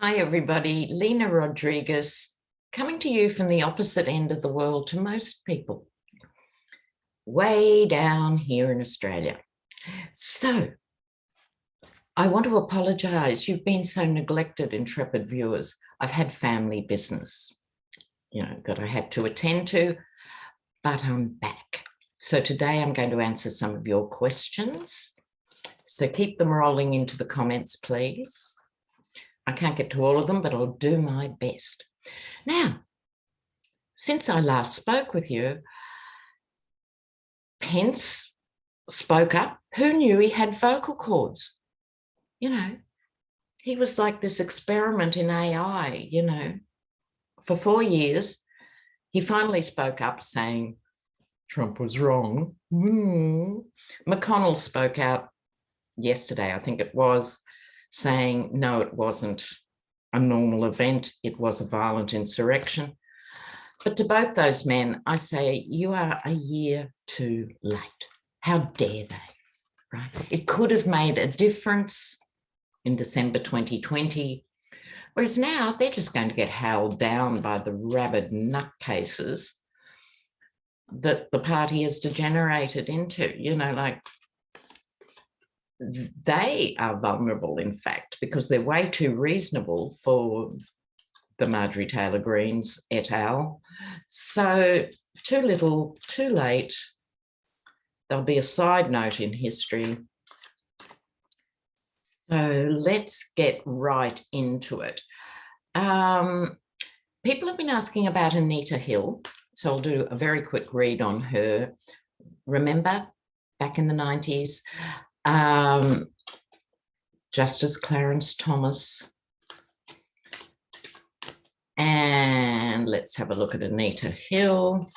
Hi, everybody. Lena Rodriguez, coming to you from the opposite end of the world to most people, way down here in Australia. So I want to apologise. You've been so neglected, intrepid viewers. I've had family business, that I had to attend to, but I'm back. So today I'm going to answer some of your questions. So keep them rolling into the comments, please. I can't get to all of them, but I'll do my best. Now, since I last spoke with you, Pence spoke up. Who knew he had vocal cords? He was like this experiment in AI, for 4 years. He finally spoke up saying Trump was wrong. McConnell spoke out yesterday, I think it was, saying, no, it wasn't a normal event. It was a violent insurrection. But to both those men, I say, you are a year too late. How dare they, right? It could have made a difference in December 2020, whereas now they're just going to get howled down by the rabid nutcases that the party has degenerated into, they are vulnerable, in fact, because they're way too reasonable for the Marjorie Taylor Greenes et al. So too little, too late. There'll be a side note in history. So let's get right into it. People have been asking about Anita Hill, so I'll do a very quick read on her. Remember, back in the 90s, Justice Clarence Thomas. And let's have a look at Anita Hill.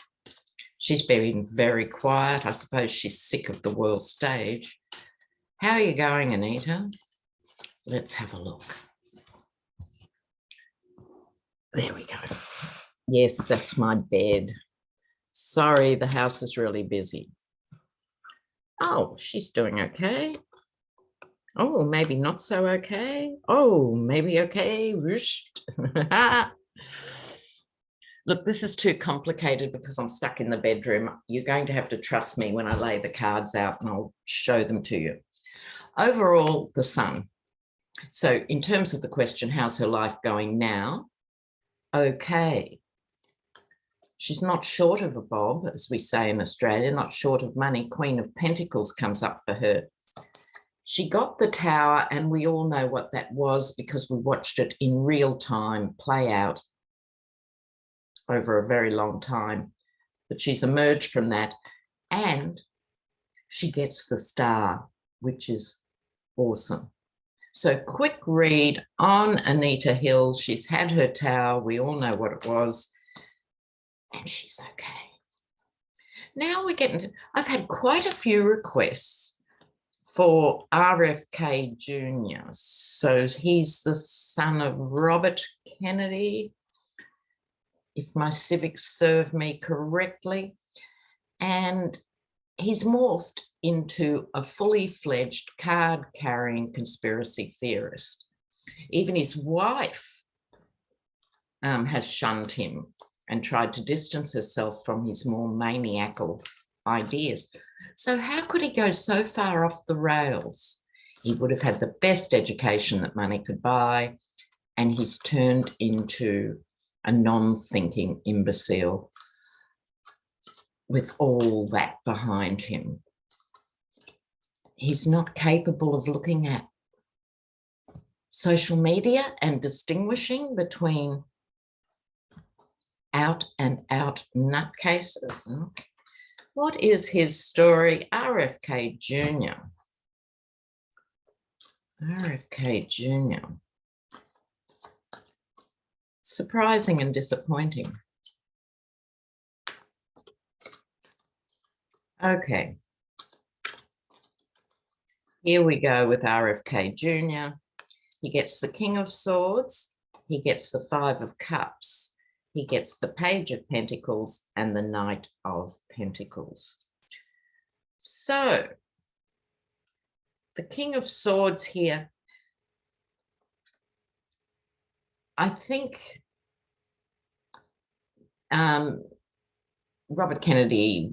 She's been very quiet. I suppose she's sick of the world stage. How are you going, Anita? Let's have a look. There we go. Yes, that's my bed. Sorry, the house is really busy. Oh, she's doing okay. Oh, maybe not so okay. Oh, maybe okay. Look, this is too complicated because I'm stuck in the bedroom. You're going to have to trust me when I lay the cards out and I'll show them to you. Overall, the sun. So in terms of the question, how's her life going now? Okay. She's not short of a bob, as we say in Australia, not short of money. Queen of Pentacles comes up for her. She got the Tower, and we all know what that was because we watched it in real time play out over a very long time. But she's emerged from that, and she gets the Star, which is awesome. So quick read on Anita Hill. She's had her Tower. We all know what it was. And she's okay. Now we're getting to, I've had quite a few requests for RFK Jr. So he's the son of Robert Kennedy, if my civics serve me correctly. And he's morphed into a fully fledged card-carrying conspiracy theorist. Even his wife has shunned him and tried to distance herself from his more maniacal ideas. So how could he go so far off the rails? He would have had the best education that money could buy, and he's turned into a non-thinking imbecile with all that behind him. He's not capable of looking at social media and distinguishing between out and out nutcases. What is his story? RFK Jr. RFK Jr. Surprising and disappointing. Okay. Here we go with RFK Jr. He gets the King of Swords. He gets the Five of Cups. He gets the Page of Pentacles and the Knight of Pentacles. So the King of Swords here, I think Robert Kennedy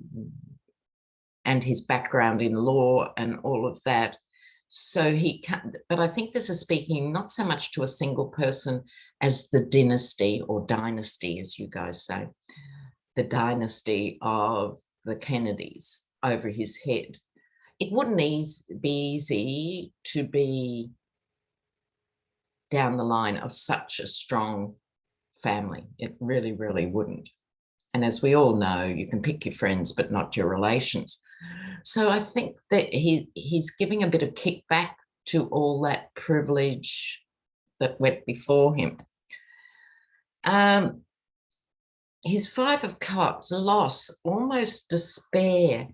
and his background in law and all of that. So he can, but I think this is speaking not so much to a single person as the dynasty, or dynasty, as you guys say, the dynasty of the Kennedys over his head. It wouldn't be easy to be down the line of such a strong family. It really, really wouldn't. And as we all know, you can pick your friends, but not your relations. So I think that he's giving a bit of kickback to all that privilege that went before him. His 5 of Cups, loss, almost despair.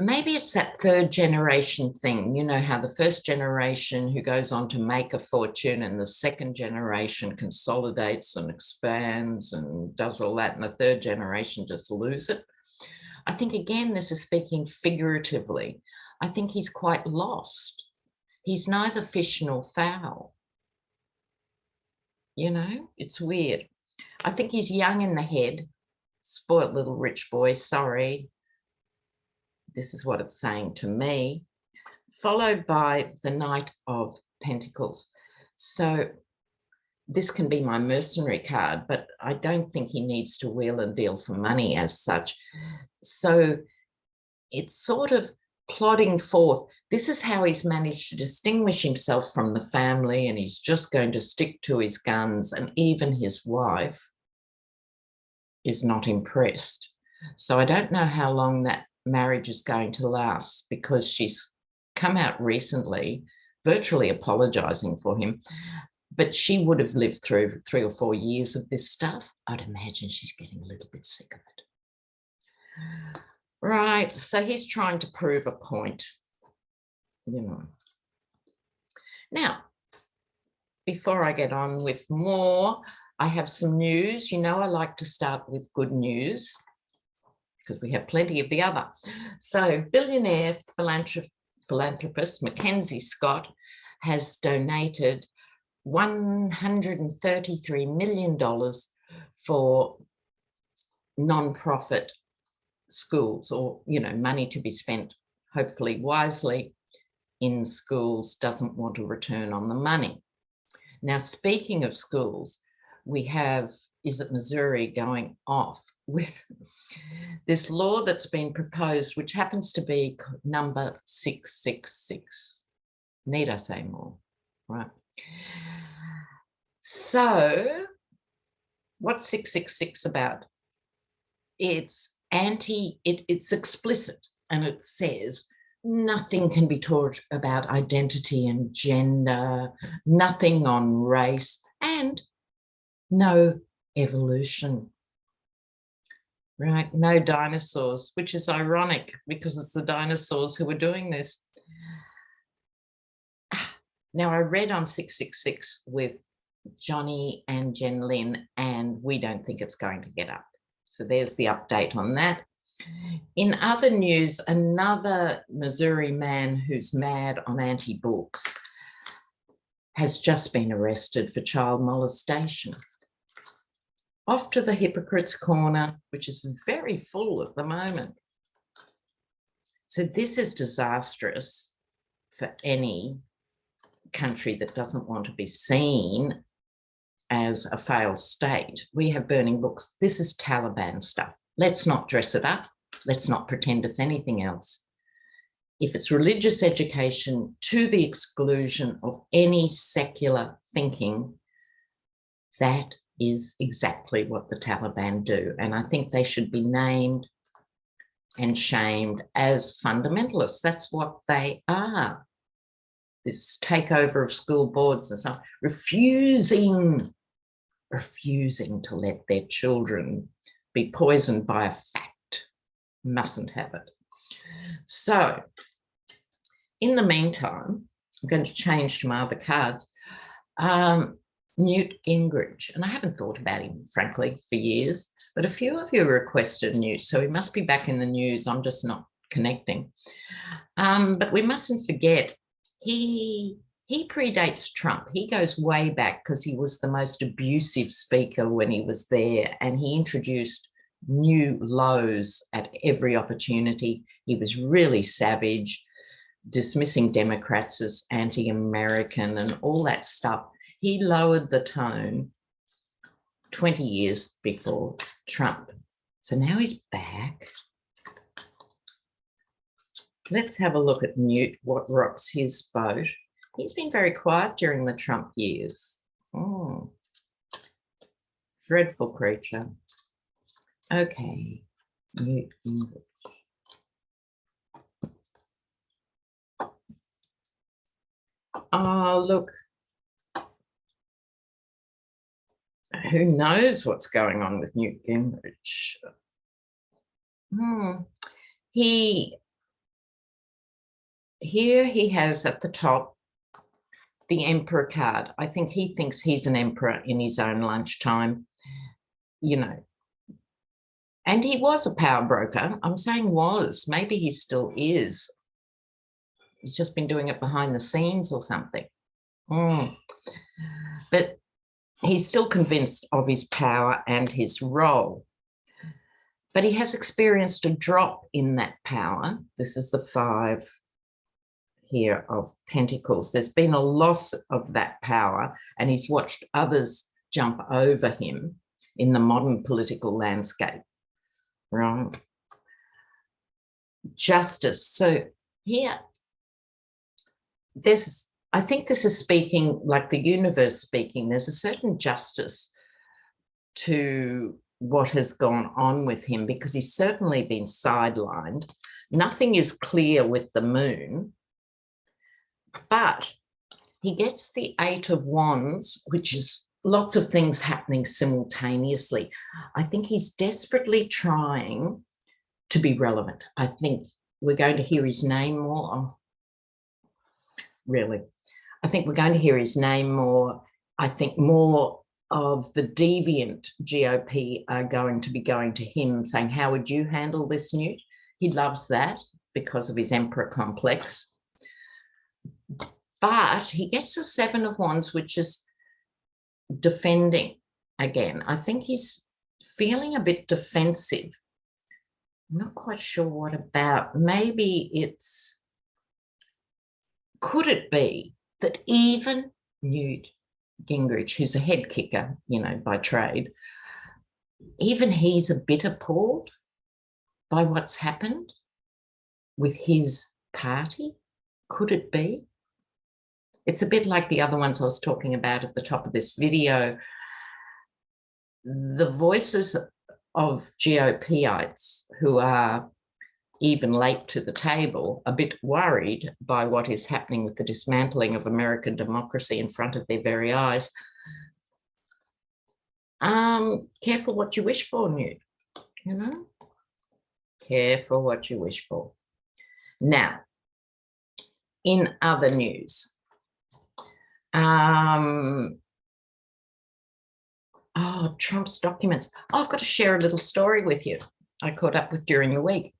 Maybe it's that third generation thing. You know how the first generation who goes on to make a fortune, and the second generation consolidates and expands and does all that, and the third generation just lose it. I think, again, this is speaking figuratively. I think he's quite lost. He's neither fish nor fowl. You know, it's weird. I think he's young in the head, spoilt little rich boy, sorry. This is what it's saying to me, followed by the Knight of Pentacles. So this can be my mercenary card, but I don't think he needs to wheel and deal for money as such. So it's sort of plodding forth. This is how he's managed to distinguish himself from the family, and he's just going to stick to his guns, and even his wife is not impressed. So I don't know how long that marriage is going to last, because she's come out recently virtually apologizing for him, but she would have lived through 3 or 4 years of this stuff. I'd imagine she's getting a little bit sick of it. Right, so he's trying to prove a point, you know. Now, before I get on with more, I have some news. You know, I like to start with good news because we have plenty of the other. So billionaire philanthropist Mackenzie Scott has donated $133 million for non-profit schools, or, you know, money to be spent hopefully wisely in schools, doesn't want a return on the money. Now, speaking of schools, we have, is it Missouri, going off with this law that's been proposed, which happens to be number 666. Need I say more? Right. So what's 666 about? It's it's explicit, and it says nothing can be taught about identity and gender, nothing on race, and no evolution. Right? No dinosaurs, which is ironic because it's the dinosaurs who are doing this. Now, I read on 666 with Johnny and Jen Lynn, and we don't think it's going to get up. So there's the update on that. In other news, another Missouri man who's mad on anti-books has just been arrested for child molestation. Off to the hypocrite's corner, which is very full at the moment. So this is disastrous for any country that doesn't want to be seen as a failed state. We have burning books. This is Taliban stuff. Let's not dress it up. Let's not pretend it's anything else. If it's religious education to the exclusion of any secular thinking, that is exactly what the Taliban do. And I think they should be named and shamed as fundamentalists. That's what they are. This takeover of school boards and stuff, refusing to let their children be poisoned by a fact. Mustn't have it. So in the meantime, I'm going to change to my other cards. Newt Gingrich, and I haven't thought about him, frankly, for years, but a few of you requested Newt, so he must be back in the news. I'm just not connecting. But we mustn't forget, he he predates Trump. He goes way back because he was the most abusive speaker when he was there, and he introduced new lows at every opportunity. He was really savage, dismissing Democrats as anti-American and all that stuff. He lowered the tone 20 years before Trump. So now he's back. Let's have a look at Newt, what rocks his boat. He's been very quiet during the Trump years. Oh, dreadful creature. Okay, Newt Gingrich. Oh, look. Who knows what's going on with Newt Gingrich? Here he has at the top the emperor card. I think he thinks he's an emperor in his own lunchtime, you know. And he was a power broker. I'm saying was. Maybe he still is. He's just been doing it behind the scenes or something. But he's still convinced of his power and his role. But he has experienced a drop in that power. This is the 5 here of Pentacles. There's been a loss of that power, and he's watched others jump over him in the modern political landscape. Right? Justice. So here, I think this is speaking like the universe speaking. There's a certain justice to what has gone on with him, because he's certainly been sidelined. Nothing is clear with the moon, but he gets the 8 of Wands, which is lots of things happening simultaneously. I think he's desperately trying to be relevant. I think we're going to hear his name more. Oh, really. I think we're going to hear his name more. I think more of the deviant GOP are going to be going to him saying, how would you handle this, Newt? He loves that because of his emperor complex. But he gets the 7 of Wands, which is defending again. I think he's feeling a bit defensive. I'm not quite sure what about. Maybe it's, could it be that even Newt Gingrich, who's a head kicker, you know, by trade, even he's a bit appalled by what's happened with his party? Could it be? It's a bit like the other ones I was talking about at the top of this video. The voices of GOPites who are even late to the table, a bit worried by what is happening with the dismantling of American democracy in front of their very eyes. Careful what you wish for, Newt, you know? Careful what you wish for. Now, in other news, Trump's documents. Oh, I've got to share a little story with you I caught up with during the week.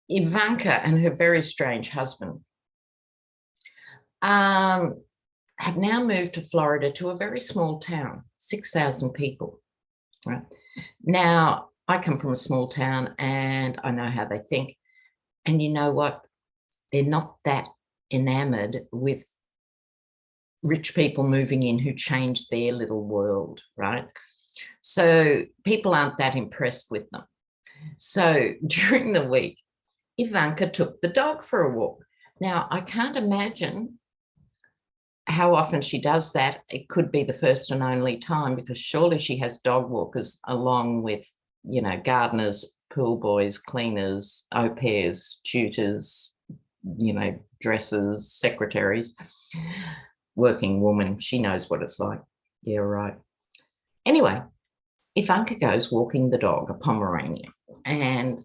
Ivanka and her very strange husband have now moved to Florida, to a very small town, 6,000 people. Right? Now, I come from a small town and I know how they think. And you know what? They're not that enamored with rich people moving in who change their little world, right? So people aren't that impressed with them. So during the week, Ivanka took the dog for a walk. Now, I can't imagine how often she does that. It could be the first and only time, because surely she has dog walkers along with, you know, gardeners, pool boys, cleaners, au pairs, tutors, you know, dressers, secretaries, working woman. She knows what it's like. Yeah, right. Anyway, Ivanka goes walking the dog, a Pomeranian, and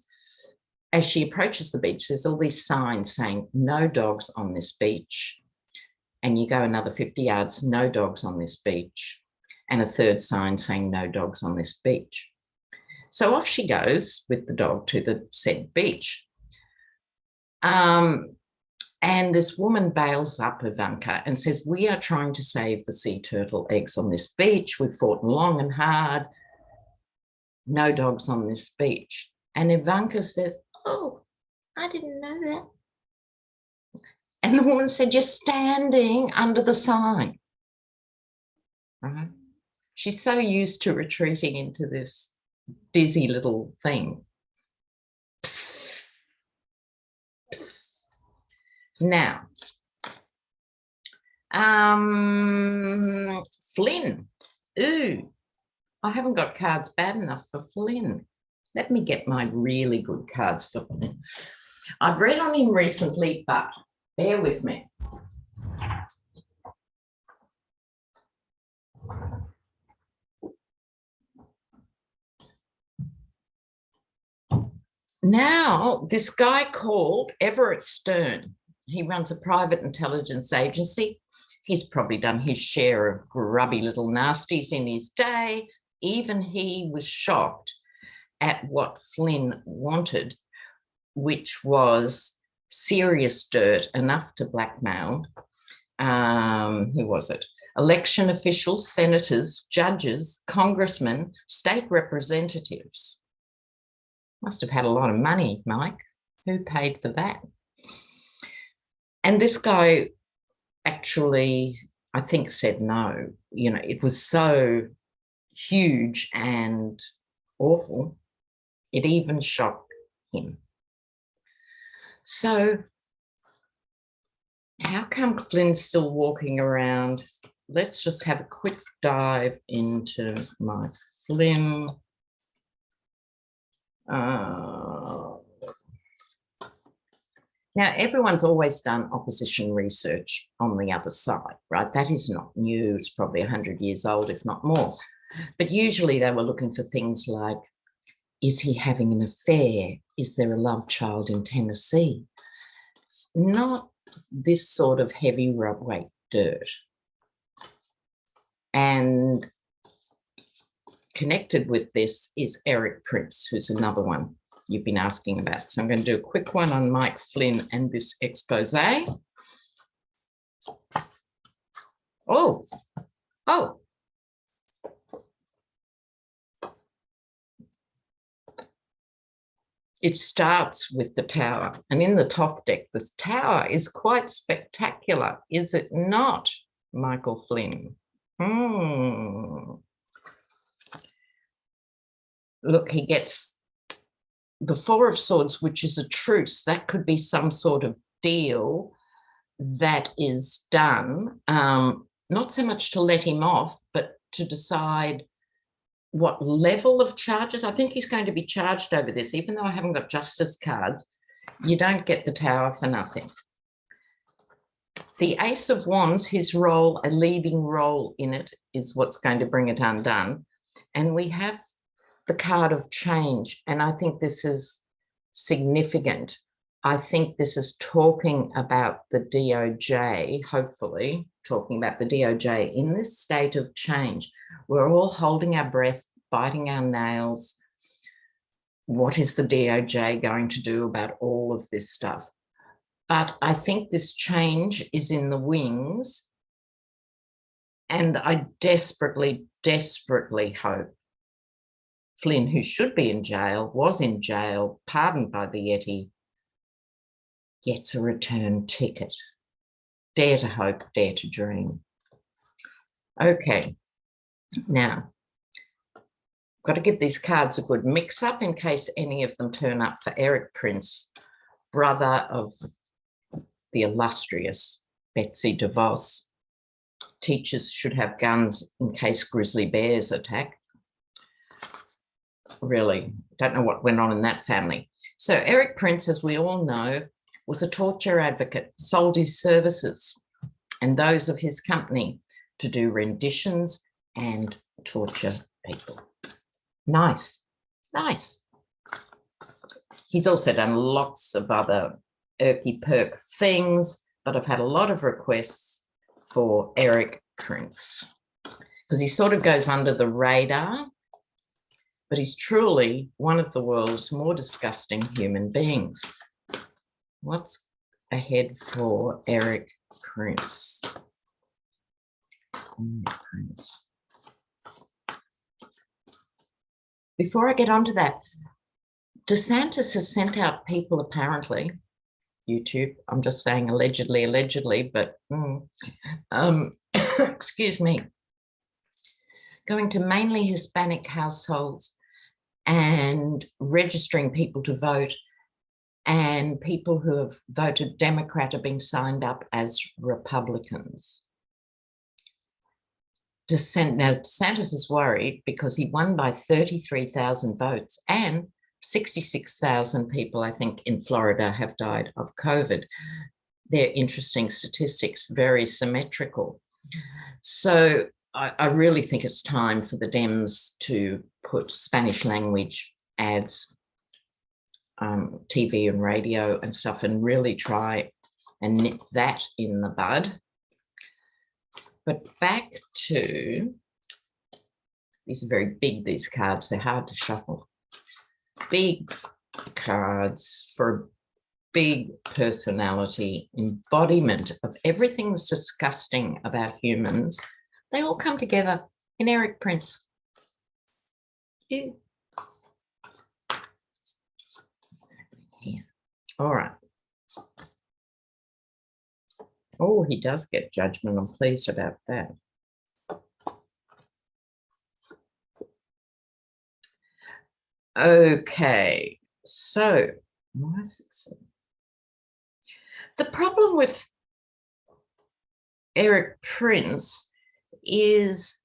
as she approaches the beach, there's all these signs saying, no dogs on this beach. And you go another 50 yards, no dogs on this beach. And a third sign saying, no dogs on this beach. So off she goes with the dog to the said beach. And And this woman bails up Ivanka and says, we are trying to save the sea turtle eggs on this beach. We've fought long and hard. No dogs on this beach. And Ivanka says, oh, I didn't know that. And the woman said, you're standing under the sign. Right? She's so used to retreating into this dizzy little thing. Psst. Psst. Now, Flynn. Ooh, I haven't got cards bad enough for Flynn. Let me get my really good cards for Flynn. I've read on him recently, but bear with me. Now, this guy called Everett Stern, he runs a private intelligence agency. He's probably done his share of grubby little nasties in his day. Even he was shocked at what Flynn wanted, which was serious dirt, enough to blackmail, who was it? Election officials, senators, judges, congressmen, state representatives. Must have had a lot of money, Mike. Who paid for that? And this guy actually, I think, said no. You know, it was so huge and awful, it even shocked him. So how come Flynn's still walking around? Let's just have a quick dive into my Flynn. Now, everyone's always done opposition research on the other side, right? That is not new. It's probably 100 years old, if not more. But usually they were looking for things like, is he having an affair? Is there a love child in Tennessee? Not this sort of heavyweight dirt. And connected with this is Eric Prince, who's another one you've been asking about. So I'm going to do a quick one on Mike Flynn and this expose. Oh. It starts with the tower. And in the Toth deck, this tower is quite spectacular, is it not, Michael Flynn? Look, he gets the Four of Swords, which is a truce. That could be some sort of deal that is done, not so much to let him off, but to decide what level of charges. I think he's going to be charged over this, even though I haven't got justice cards. You don't get the tower for nothing. The Ace of Wands, his role, a leading role in it, is what's going to bring it undone. And we have the card of change. And I think this is significant. I think this is talking about the DOJ, hopefully talking about the DOJ in this state of change. We're all holding our breath, biting our nails. What is the DOJ going to do about all of this stuff? But I think this change is in the wings. And I desperately, desperately hope Flynn, who should be in jail, was in jail, pardoned by the Yeti, gets a return ticket. Dare to hope, dare to dream. Okay, now, got to give these cards a good mix-up in case any of them turn up for Eric Prince, brother of the illustrious Betsy DeVos. Teachers should have guns in case grizzly bears attack. Really, don't know what went on in that family. So Eric Prince, as we all know, was a torture advocate, sold his services and those of his company to do renditions and torture people. Nice, nice. He's also done lots of other irky perk things, but I've had a lot of requests for Eric Prince because he sort of goes under the radar, but he's truly one of the world's more disgusting human beings. What's ahead for Eric Prince. Before I get onto that, DeSantis has sent out people, apparently, YouTube, I'm just saying allegedly, but excuse me, going to mainly Hispanic households and registering people to vote, and people who have voted Democrat are being signed up as Republicans. Now, DeSantis is worried because he won by 33,000 votes, and 66,000 people, I think, in Florida have died of COVID. They're interesting statistics, very symmetrical. So I really think it's time for the Dems to put Spanish language ads, TV and radio and stuff, and really try and nip that in the bud. But back to, these are very big, these cards, they're hard to shuffle. Big cards for a big personality, embodiment of everything that's disgusting about humans. They all come together in Eric Prince. Yeah. All right. Oh, he does get judgment. I'm pleased about that. Okay, so the problem with Eric Prince is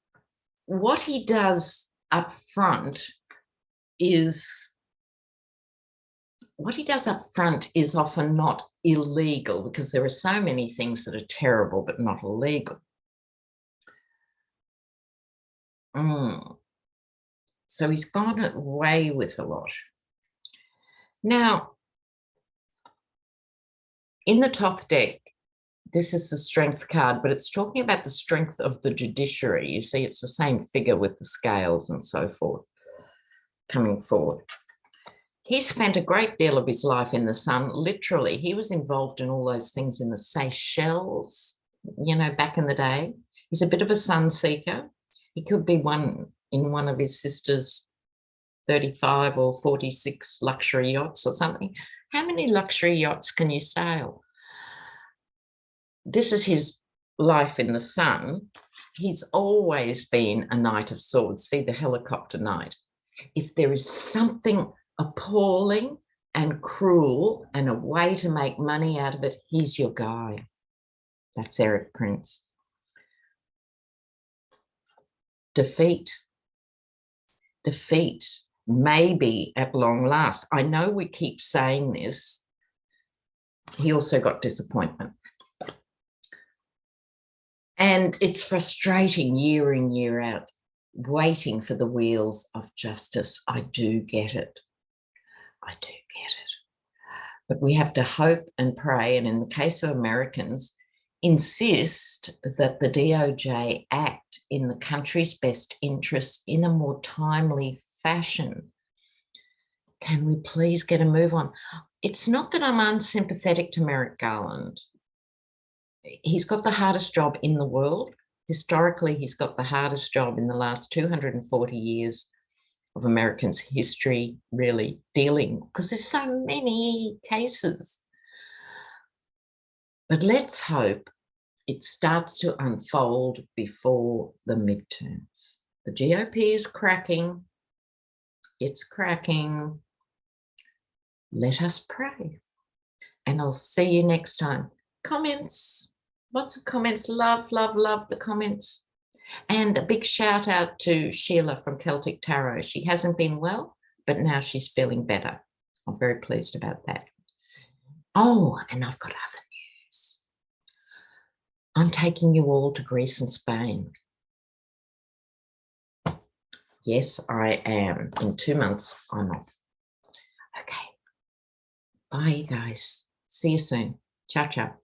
what he does up front is often not illegal, because there are so many things that are terrible but not illegal. So he's gone away with a lot. Now, in the Thoth deck, this is the strength card, but it's talking about the strength of the judiciary. You see, it's the same figure with the scales and so forth coming forward. He spent a great deal of his life in the sun. Literally, he was involved in all those things in the Seychelles, you know, back in the day. He's a bit of a sun seeker. He could be in one of his sister's 35 or 46 luxury yachts or something. How many luxury yachts can you sail? This is his life in the sun. He's always been a Knight of Swords. See, the helicopter knight. If there is something appalling and cruel and a way to make money out of it, he's your guy. That's Eric Prince. Defeat, maybe at long last. I know we keep saying this. He also got disappointment. And it's frustrating year in, year out, waiting for the wheels of justice. I do get it. I do get it. But we have to hope and pray, and in the case of Americans, insist that the DOJ act in the country's best interest in a more timely fashion. Can we please get a move on? It's not that I'm unsympathetic to Merrick Garland. He's got the hardest job in the world. Historically, he's got the hardest job in the last 240 years of Americans' history, really dealing, because there's so many cases. But let's hope it starts to unfold before the midterms. The GOP is cracking. It's cracking. Let us pray. And I'll see you next time. Comments. Lots of comments. Love, love, love the comments. And a big shout out to Sheila from Celtic Tarot. She hasn't been well, but now she's feeling better. I'm very pleased about that. Oh, and I've got other news. I'm taking you all to Greece and Spain. Yes, I am. In 2 months, I'm off. Okay. Bye, you guys. See you soon. Ciao, ciao.